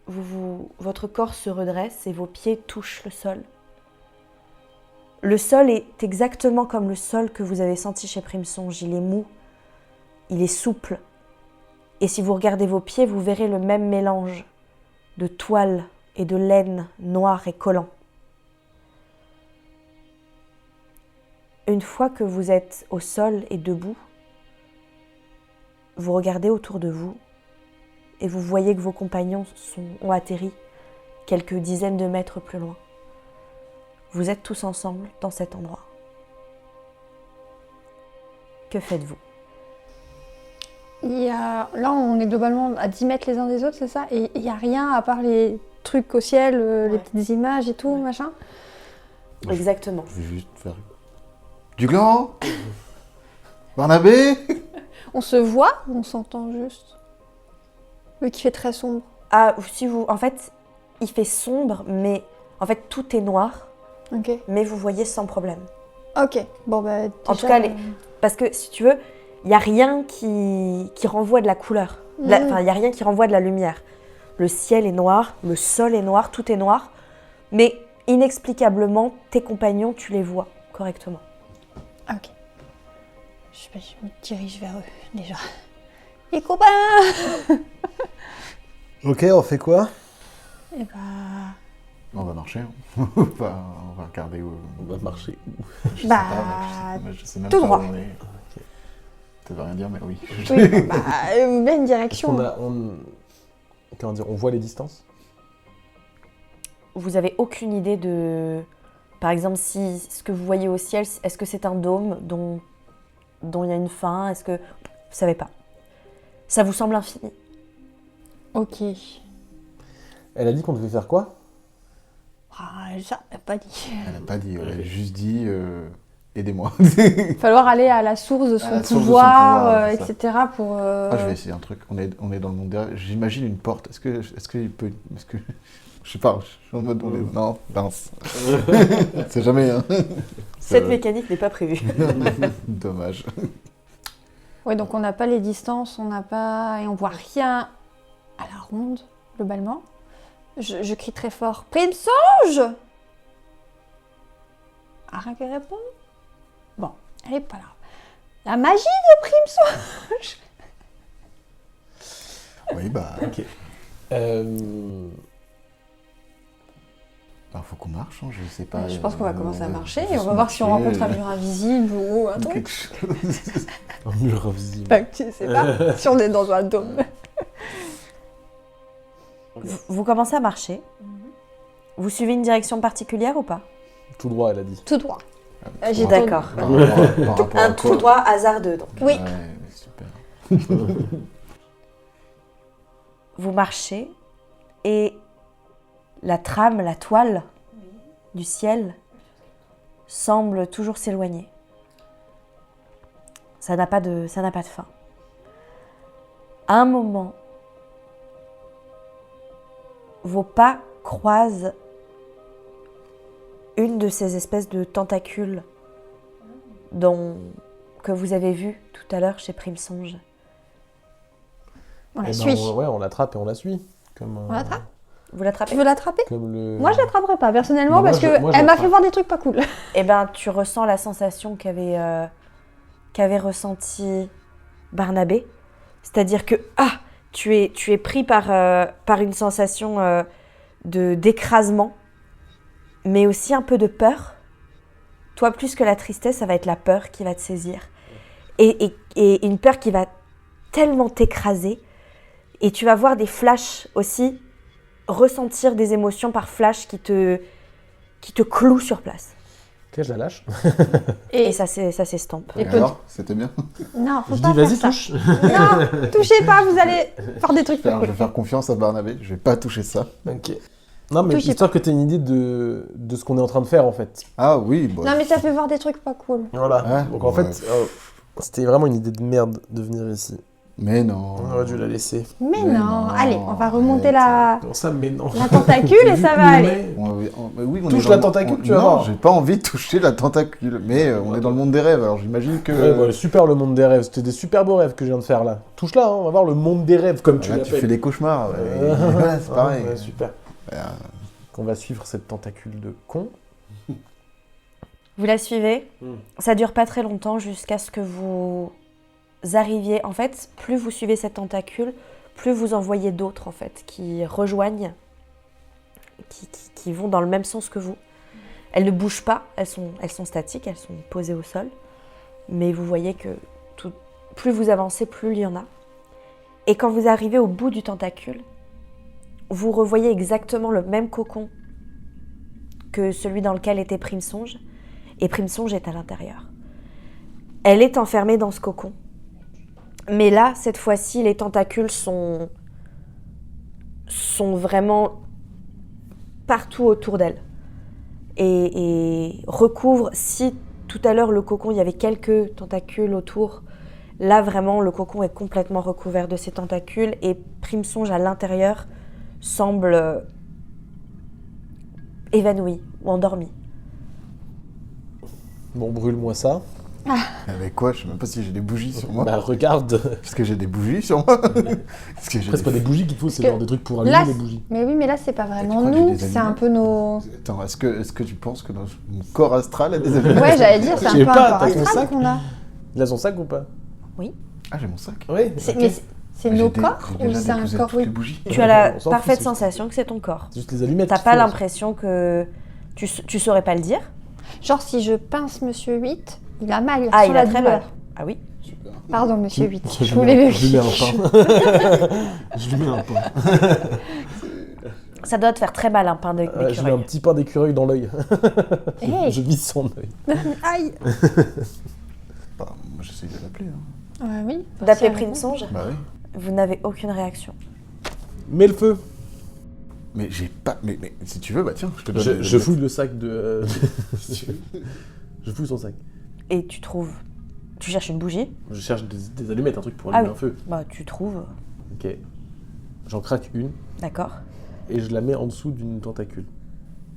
votre corps se redresse et vos pieds touchent le sol. Le sol est exactement comme le sol que vous avez senti chez Primsonge. Il est mou, il est souple. Et si vous regardez vos pieds, vous verrez le même mélange de toile et de laine noire et collant. Une fois que vous êtes au sol et debout, vous regardez autour de vous et vous voyez que vos compagnons ont atterri quelques dizaines de mètres plus loin. Vous êtes tous ensemble dans cet endroit. Que faites-vous ? Là, on est globalement à 10 mètres les uns des autres, c'est ça ? Et il n'y a rien à part les trucs au ciel, les petites images et tout, machin ? Exactement. Je vais juste faire... Du gland Barnabé On se voit ou on s'entend juste ? Vu qu'il fait très sombre. Ah, en fait, il fait sombre, mais en fait, tout est noir. Ok. Mais vous voyez sans problème. Ok. Bon, bah, déjà, en tout cas, parce que si tu veux, il n'y a rien qui renvoie de la couleur. Enfin, il n'y a rien qui renvoie de la lumière. Le ciel est noir, le sol est noir, tout est noir. Mais inexplicablement, tes compagnons, tu les vois correctement. Ok. Je me dirige vers eux, déjà. Les copains. Ok, on fait quoi ? Et bah... On va marcher. On va regarder où... On va marcher. Je Bah, sais même tout pas droit. où on est. Ça veut rien dire, mais oui. Oui, bien une Est-ce direction. qu'on on voit les distances ? Vous avez aucune idée de... Par exemple, si ce que vous voyez au ciel, est-ce que c'est un dôme dont il y a une fin ? Est-ce que... Vous savez pas. Ça vous semble infini. Ok. Elle a dit qu'on devait faire quoi ? Ah, ça, elle n'a pas dit. Elle n'a pas dit, elle a juste dit aidez-moi. Il va falloir aller à la source de son pouvoir, etc. pour... Ah, je vais essayer un truc. On est dans le monde derrière. J'imagine une porte. Est-ce qu'il peut... Je sais pas, je suis en mode... Non, mince. C'est jamais... Hein. Cette mécanique n'est pas prévue. Dommage. Oui, donc on n'a pas les distances, on n'a pas... Et on voit rien à la ronde, globalement. Je crie très fort. Primsonge ! Ah, rien qui répond. Bon, elle est pas là. La magie de Primsonge ! Oui, bah... Ok. Alors, faut qu'on marche, hein, je sais pas. Je pense qu'on va commencer à marcher et on juste va voir si on marcher, rencontre un mur invisible ou un truc. quelque chose. Un mur invisible. Enfin, je sais pas, si on est dans un dôme. Vous commencez à marcher. Vous suivez une direction particulière ou pas? Tout droit, elle a dit. Tout droit. J'ai d'accord. Par rapport à Un quoi tout droit hasardeux donc. Oui. Ouais, super. Vous marchez et la trame, la toile du ciel semble toujours s'éloigner. Ça n'a pas de fin. À un moment, vos pas croisent une de ces espèces de tentacules que vous avez vu tout à l'heure chez Primsonge. On la Eh ben, suit. on l'attrape et on la suit. Comme, On l'attrape? Vous l'attrapez? Tu veux l'attraper? Comme le... Moi, je l'attraperai pas, personnellement, Non, moi, parce je- qu'elle moi, je m'a l'attrape. fait voir des trucs pas cool. Eh ben, tu ressens la sensation qu'avait ressenti Barnabé. C'est-à-dire que tu es pris par une sensation d'écrasement, mais aussi un peu de peur. Toi, plus que la tristesse, ça va être la peur qui va te saisir. Et une peur qui va tellement t'écraser. Et tu vas voir des flashs aussi, ressentir des émotions par flash qui te clouent sur place. Ok, je la lâche. Et ça s'estompe. Et alors, c'était bien. Non, faut Je pas dis, vas-y, faire touche. ça. Non, touchez pas, vous allez faire des trucs pas Je cool. vais faire confiance à Barnabé, je vais pas toucher ça. Ok. Non, mais Touchez histoire que tu aies une idée de ce qu'on est en train de faire, en fait. Ah oui, bon. Non, mais ça fait voir des trucs pas cool. Voilà. Ouais, Donc, en ouais. fait, c'était vraiment une idée de merde de venir ici. Mais non. On aurait dû la laisser. Mais Mais non. non, Allez, on va remonter arrête. Non, ça, mais non. la tentacule et ça va aller. Oui, on Touche est la dans- tentacule, on- tu vas Non, voir. j'ai pas envie de toucher la tentacule. Mais on est dans le monde des rêves, alors j'imagine que... Ouais, bah, super le monde des rêves. C'était des super beaux rêves que je viens de faire là. Touche là, hein, on va voir le monde des rêves comme tu Là, l'appelles. tu fais des cauchemars. Ouais, c'est pareil. Ouais, super. Ouais, On va suivre cette tentacule de con. Vous la suivez. Mm. Ça dure pas très longtemps jusqu'à ce que vous arriviez. En fait, plus vous suivez cette tentacule, plus vous en voyez d'autres en fait qui rejoignent, qui vont dans le même sens que vous. Elles ne bougent pas, elles sont statiques, elles sont posées au sol. Mais vous voyez que plus vous avancez, plus il y en a. Et quand vous arrivez au bout du tentacule, vous revoyez exactement le même cocon que celui dans lequel était Primsonge. Et Primsonge est à l'intérieur. Elle est enfermée dans ce cocon. Mais là, cette fois-ci, les tentacules sont vraiment partout autour d'elle. Et recouvrent, si tout à l'heure le cocon, il y avait quelques tentacules autour, là vraiment le cocon est complètement recouvert de ces tentacules et Primsonge à l'intérieur semble évanoui ou endormi. Bon, brûle-moi ça. Avec quoi? Je sais même pas si j'ai des bougies sur moi. Bah, regarde. Est-ce que j'ai des bougies sur moi? Est-ce que j'ai Après, c'est pas des bougies qu'il te faut, c'est que genre des trucs pour allumer là, les bougies. Mais oui, mais là, c'est pas vraiment crois que j'ai nous, des c'est allumés un peu nos... Attends, est-ce que tu penses que mon corps astral a des allumettes? Ouais, j'allais dire, c'est Je un sais peu pas, un t'as corps ton astral sac qu'on a. Il a son sac ou pas? Ah, j'ai mon sac. Oui. Mais c'est nos corps J'ai ou déjà c'est un déposé corps, toutes les oui. bougies. Tu as la On s'en fout, parfaite c'est sensation que c'est ton corps. C'est juste les allumettes. T'as qu'il pas faut. l'impression que tu saurais pas le dire. Genre, si je pince Monsieur 8, il a mal, Ah, sur il la a très douleur. mal. Ah oui. Pardon, Monsieur 8, Je je voulais le lui mets un pain. Je lui mets un pain. Ça doit te faire très mal un pain Je mets un d'écureuil. petit pain d'écureuil dans l'œil. Hey. Je vise son œil. Aïe. Bah, moi, j'essaye de l'appeler. Hein. Ouais, oui. D'appeler Forcément. Primsonge, Bah oui. vous n'avez aucune réaction. Mets le feu. Mais j'ai pas... Mais si tu veux, bah tiens, je te donne... Je fouille le sac de... Je fouille son sac. Et tu trouves... Tu cherches une bougie. Je cherche des allumettes, un truc pour Ah allumer oui. un feu. Bah, tu trouves. Ok. J'en craque une D'accord. et je la mets en dessous d'une tentacule.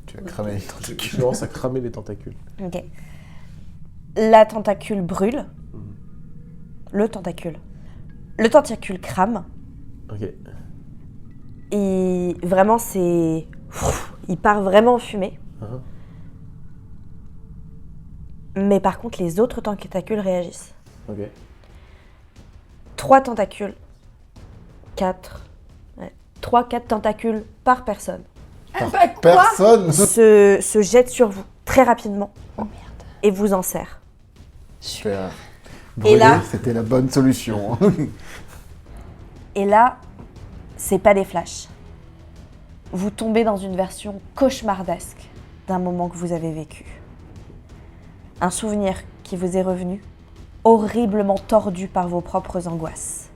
Tu as cramé les Je tentacules. commence à cramer les tentacules. Ok. La tentacule brûle. Le tentacule. Le tentacule crame. Ok. Et vraiment, c'est... Il part vraiment en fumée. Uh-huh. Mais par contre, les autres tentacules réagissent. Ok. 3 tentacules. 4. 3-4 tentacules par personne. Personne. se jette sur vous très rapidement Oh merde. et vous enserre. Super. Et Brûler, là- c'était la bonne solution. Et là, c'est pas des flashs. Vous tombez dans une version cauchemardesque d'un moment que vous avez vécu. Un souvenir qui vous est revenu, horriblement tordu par vos propres angoisses.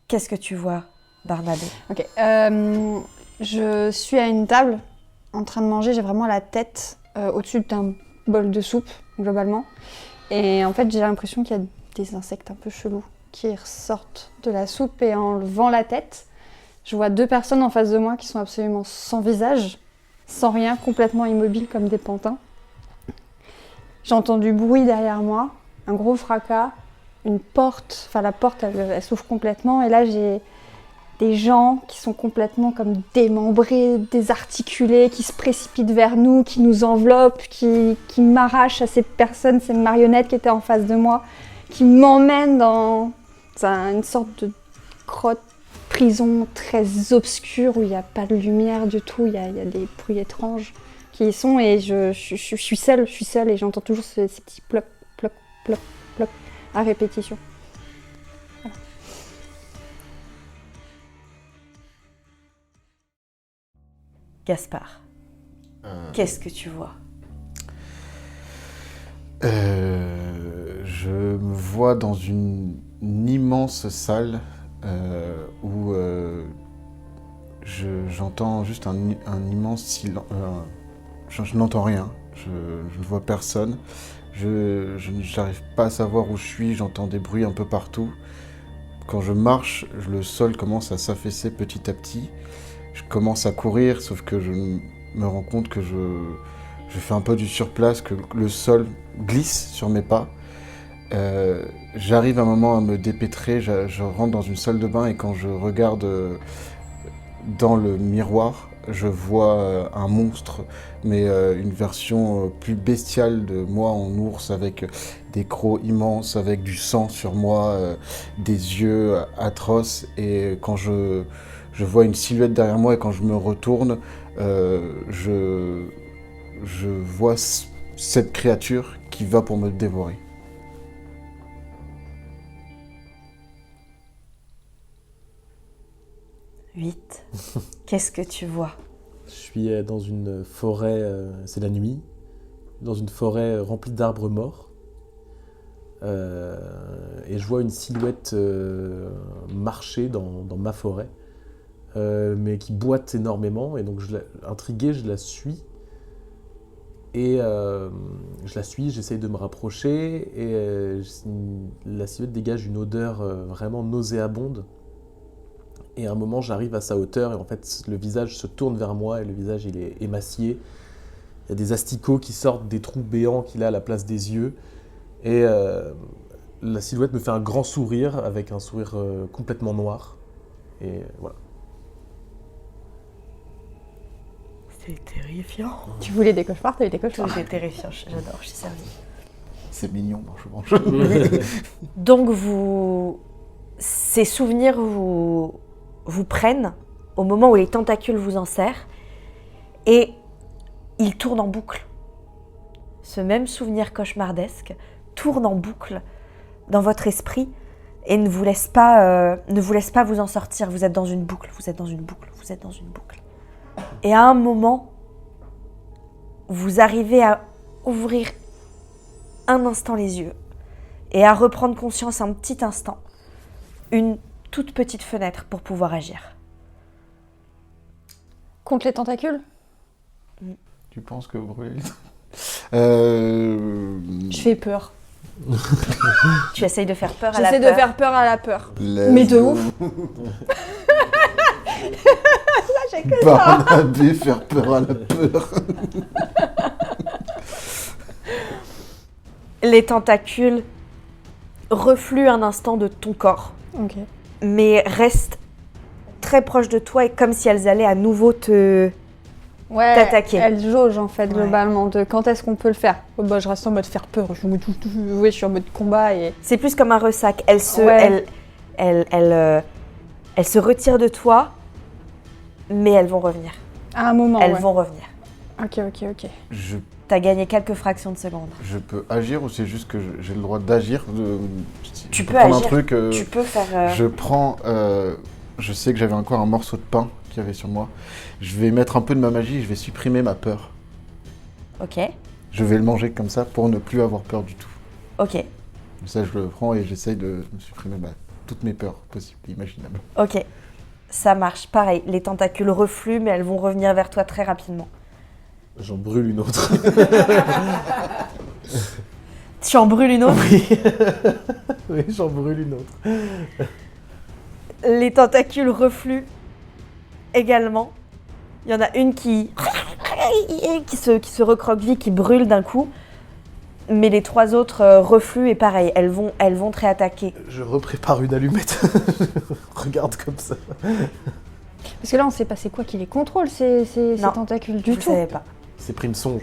Qu'est-ce que tu vois, Barnabé? Ok. Je suis à une table en train de manger. J'ai vraiment la tête au-dessus d'un bol de soupe, globalement. Et en fait, j'ai l'impression qu'il y a des insectes un peu chelous qui ressortent de la soupe. Et en levant la tête, je vois 2 personnes en face de moi qui sont absolument sans visage, sans rien, complètement immobiles comme des pantins. J'entends du bruit derrière moi, un gros fracas, une porte, enfin la porte elle s'ouvre complètement et là j'ai des gens qui sont complètement comme démembrés, désarticulés, qui se précipitent vers nous, qui nous enveloppent, qui m'arrachent à ces personnes, ces marionnettes qui étaient en face de moi, qui m'emmènent dans une sorte de grotte, prison très obscure où il n'y a pas de lumière du tout, il y a des bruits étranges qui y sont et je suis seule et j'entends toujours ces petits ploc, ploc, ploc, ploc à répétition. Voilà. Gaspard, qu'est-ce que tu vois? Je me vois dans une immense salle où j'entends juste un immense silence. Je n'entends rien, je ne vois personne. Je n'arrive pas à savoir où je suis, j'entends des bruits un peu partout. Quand je marche, le sol commence à s'affaisser petit à petit. Je commence à courir, sauf que je me rends compte que je fais un peu du surplace, que le sol glisse sur mes pas. J'arrive un moment à me dépêtrer, je rentre dans une salle de bain et quand je regarde dans le miroir, je vois un monstre, mais une version plus bestiale de moi en ours, avec des crocs immenses, avec du sang sur moi, des yeux atroces. Et quand je vois une silhouette derrière moi et quand je me retourne, je vois cette créature qui va pour me dévorer. Huit. Qu'est-ce que tu vois? Je suis dans une forêt, c'est la nuit, dans une forêt remplie d'arbres morts. Et je vois une silhouette marcher dans ma forêt, mais qui boite énormément. Et donc, intrigué, je la suis. Et je la suis, j'essaye de me rapprocher. Et la silhouette dégage une odeur vraiment nauséabonde. Et à un moment, j'arrive à sa hauteur et en fait, le visage se tourne vers moi et le visage, il est émacié. Il y a des asticots qui sortent des trous béants qu'il a à la place des yeux. Et la silhouette me fait un grand sourire avec un sourire complètement noir. Et voilà. C'est terrifiant. Tu voulais des cauchemars, t'as eu des cauchemars. C'est terrifiant, j'adore, je suis servie. C'est mignon, mange. Donc ces souvenirs vous prennent au moment où les tentacules vous enserrent et ils tournent en boucle. Ce même souvenir cauchemardesque tourne en boucle dans votre esprit et ne vous laisse pas vous en sortir. Vous êtes dans une boucle, vous êtes dans une boucle, vous êtes dans une boucle. Et à un moment, vous arrivez à ouvrir un instant les yeux et à reprendre conscience un petit instant. Une toute petite fenêtre pour pouvoir agir. Contre les tentacules? Tu penses que brûler Je fais peur. Tu essayes de faire peur à la J'essaie peur. de faire peur à la peur. Mais de ouf. Là, j'ai que ça. Barnabé, faire peur à la peur. Les tentacules refluent un instant de ton corps, Ok. mais restent très proches de toi et comme si elles allaient à nouveau te... Ouais, T'attaquer. elle jauge en fait Ouais. globalement de quand est-ce qu'on peut le faire. Oh, bah, je reste en mode faire peur, je suis en mode combat et... C'est plus comme un ressac. Elle se, Ouais. elle se retire de toi mais elles vont revenir. À un moment, Elles ouais. vont revenir. Ok. T'as gagné quelques fractions de seconde. Je peux agir ou c'est juste que j'ai le droit d'agir Tu je peux prendre agir. un truc, Tu peux faire... je prends... je sais que j'avais encore un morceau de pain qu'il y avait sur moi. Je vais mettre un peu de ma magie et je vais supprimer ma peur. Ok. Je vais le manger comme ça pour ne plus avoir peur du tout. Ok. Comme ça, je le prends et j'essaye de supprimer toutes mes peurs possibles, imaginables. Ok. Ça marche. Pareil, les tentacules refluent, mais elles vont revenir vers toi très rapidement. J'en brûle une autre. Tu en brûles une autre. Oui, j'en brûle une autre. Les tentacules refluent également. Il y en a une qui se recroqueville, qui brûle d'un coup. Mais les 3 autres refluent et pareil, elles vont te réattaquer. Je reprépare une allumette. Regarde comme ça. Parce que là, on sait pas c'est quoi qui les contrôle, ces Non. tentacules du Vous tout. savez pas. C'est Prime Songe.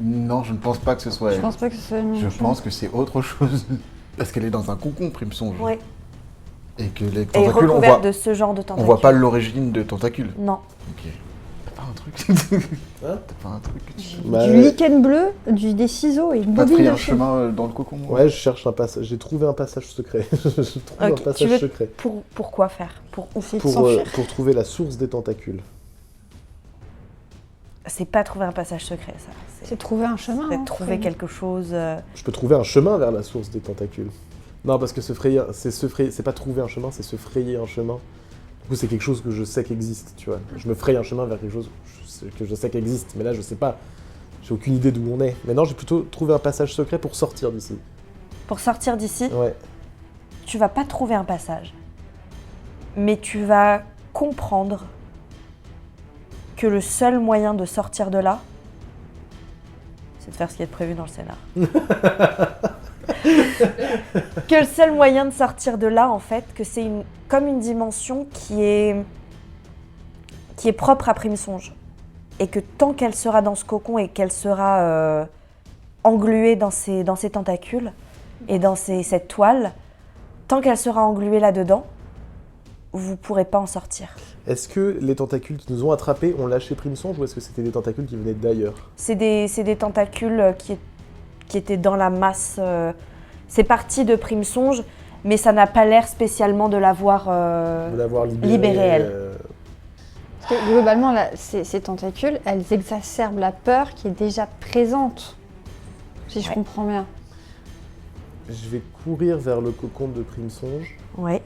Non, je ne pense pas que ce soit Je elle. pense pas que ce soit une Je pense que c'est autre chose. Parce qu'elle est dans un cocon, Prime Songe. Ouais. Et que les Et tentacules, recouverte de ce genre de tentacules. on voit pas l'origine de tentacules. Non. Ok. T'as pas un truc Hein T'as pas un truc que tu... Bah, Du lichen bleu, des ciseaux et une Pas bobine pris de un fil. chemin dans le cocon moi. Ouais, je cherche un passage. J'ai trouvé un passage secret. Je trouve un Ok, tu passage veux- secret. Pour quoi faire? Pour Essayer de s'enfuir. Pour trouver la source des tentacules. C'est pas trouver un passage secret, ça. C'est trouver un chemin. C'est hein, trouver faut- quelque chose. Je peux trouver un chemin vers la source des tentacules. Non, parce que c'est pas trouver un chemin, c'est se frayer un chemin. Du coup, c'est quelque chose que je sais qu'existe, tu vois. Je me fraye un chemin vers quelque chose que je sais qu'existe. Mais là, je sais pas. J'ai aucune idée d'où on est. Mais non, j'ai plutôt trouvé un passage secret pour sortir d'ici. Pour sortir d'ici, Ouais. tu vas pas trouver un passage. Mais tu vas comprendre que le seul moyen de sortir de là, c'est de faire ce qui est prévu dans le scénar. Que le seul moyen de sortir de là, en fait, que c'est comme une dimension qui est propre à Prime Songe. Et que tant qu'elle sera dans ce cocon et qu'elle sera engluée dans ses tentacules et dans cette toile, tant qu'elle sera engluée là-dedans, vous ne pourrez pas en sortir. Est-ce que les tentacules qui nous ont attrapés ont lâché Prime Songe ou est-ce que c'était des tentacules qui venaient d'ailleurs? C'est des tentacules qui étaient dans la masse. C'est parti de Prime Songe, mais ça n'a pas l'air spécialement de l'avoir De l'avoir libérée, elle. Parce que globalement, là, ces tentacules, elles exacerbent la peur qui est déjà présente. Si je Ouais. comprends bien. Je vais courir vers le cocon de Prime Songe, Ouais.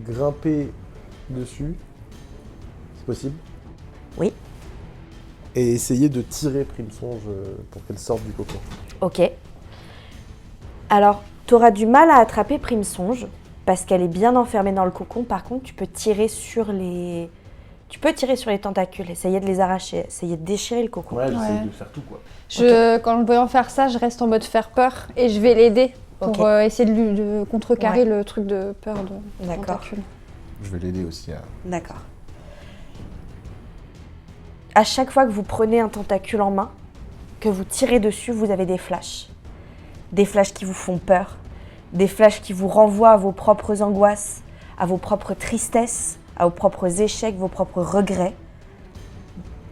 grimper dessus, c'est possible. Oui. Et essayer de tirer Prime Songe pour qu'elle sorte du cocon. Ok. Alors, tu auras du mal à attraper Prime Songe parce qu'elle est bien enfermée dans le cocon. Par contre, tu peux tirer sur les tentacules, essayer de les arracher, essayer de déchirer le cocon. Ouais, j'essaie Ouais. de faire tout quoi. Quand le voyant faire ça, je reste en mode faire peur et je vais l'aider pour Ok. essayer de contrecarrer Ouais. le truc de peur de D'accord. tentacules. Je vais l'aider aussi à... D'accord. À chaque fois que vous prenez un tentacule en main, que vous tirez dessus, vous avez des flashs. Des flashs qui vous font peur, des flashs qui vous renvoient à vos propres angoisses, à vos propres tristesses, à vos propres échecs, vos propres regrets,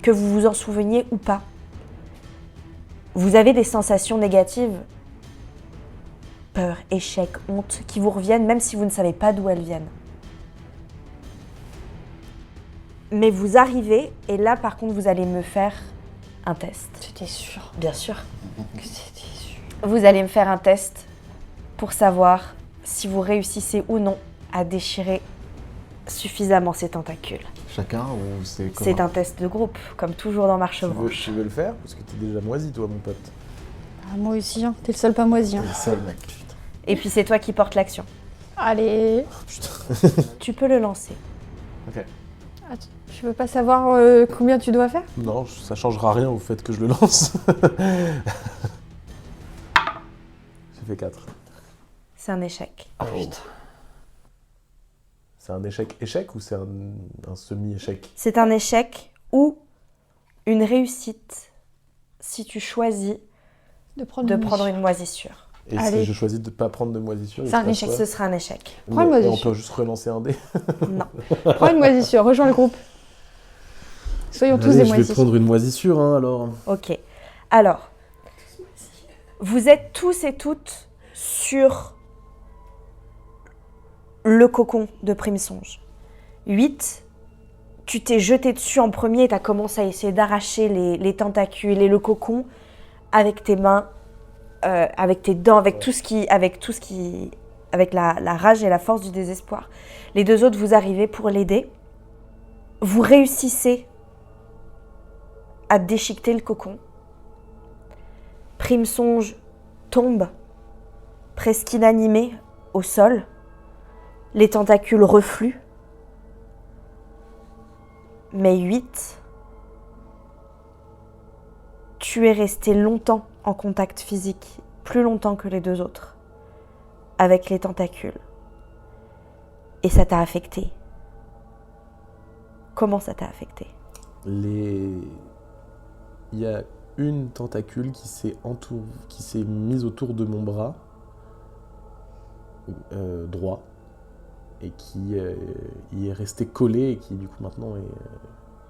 que vous vous en souveniez ou pas. Vous avez des sensations négatives, peur, échec, honte, qui vous reviennent même si vous ne savez pas d'où elles viennent. Mais vous arrivez, et là par contre vous allez me faire un test. C'était sûr Bien sûr. que c'était sûr. Vous allez me faire un test pour savoir si vous réussissez ou non à déchirer suffisamment ces tentacules. Chacun ou c'est commun? C'est un test de groupe, comme toujours dans Marche Branche. Tu veux le faire? Parce que t'es déjà moisi toi mon pote. Ah, moi aussi, hein. T'es le seul pas moisi. Hein. Le seul mec. Et puis c'est toi qui portes l'action. Allez, Tu peux le lancer. Ok. tu veux pas savoir combien tu dois faire? Non, ça changera rien au fait que je le lance. J'ai fait 4. C'est un échec. Oh. C'est un échec ou c'est un semi-échec? C'est un échec ou une réussite si tu choisis De prendre de une prendre mission. une moisissure. Et Allez. si je choisis de ne pas prendre de moisissure, C'est un échec. Ce sera un échec. Prends une Et on moisissure. peut juste relancer un dé. Non. Prends une moisissure, rejoins le groupe. Soyons tous Allez, des je vais moisissures. prendre une moisissure, hein, alors. Ok. Alors, vous êtes tous et toutes sur le cocon de Primesonge. 8, tu t'es jeté dessus en premier et tu as commencé à essayer d'arracher les tentacules et le cocon avec tes mains, avec tes dents, avec la rage et la force du désespoir. Les 2 autres, vous arrivez pour l'aider. Vous réussissez à déchiqueter le cocon. Primesonge tombe, presque inanimé, au sol. Les tentacules refluent. Mais 8, tu es resté longtemps en contact physique, plus longtemps que les 2 autres, avec les tentacules. Et ça t'a affecté. Comment ça t'a affecté ? Il y a une tentacule qui s'est mise autour de mon bras droit et qui y est restée collée et qui du coup maintenant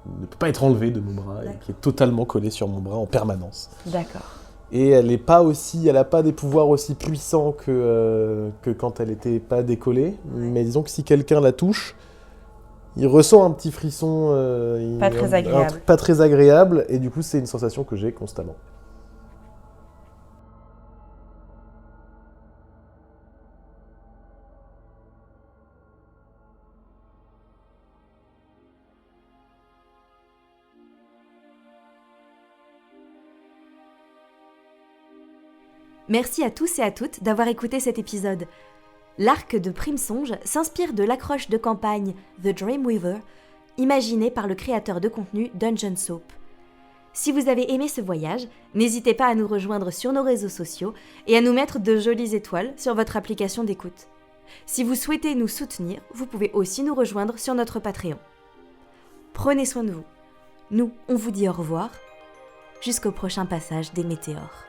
ne peut pas être enlevée de mon bras et qui est totalement collée sur mon bras en permanence. D'accord. Et elle n'a pas des pouvoirs aussi puissants que quand elle n'était pas décollée, mais disons que si quelqu'un la touche, il ressent un petit frisson Pas très agréable. un truc pas très agréable, et du coup c'est une sensation que j'ai constamment. Merci à tous et à toutes d'avoir écouté cet épisode. L'arc de Primesonge s'inspire de l'accroche de campagne The Dreamweaver, imaginée par le créateur de contenu Dungeon Soap. Si vous avez aimé ce voyage, n'hésitez pas à nous rejoindre sur nos réseaux sociaux et à nous mettre de jolies étoiles sur votre application d'écoute. Si vous souhaitez nous soutenir, vous pouvez aussi nous rejoindre sur notre Patreon. Prenez soin de vous. Nous, on vous dit au revoir, jusqu'au prochain passage des météores.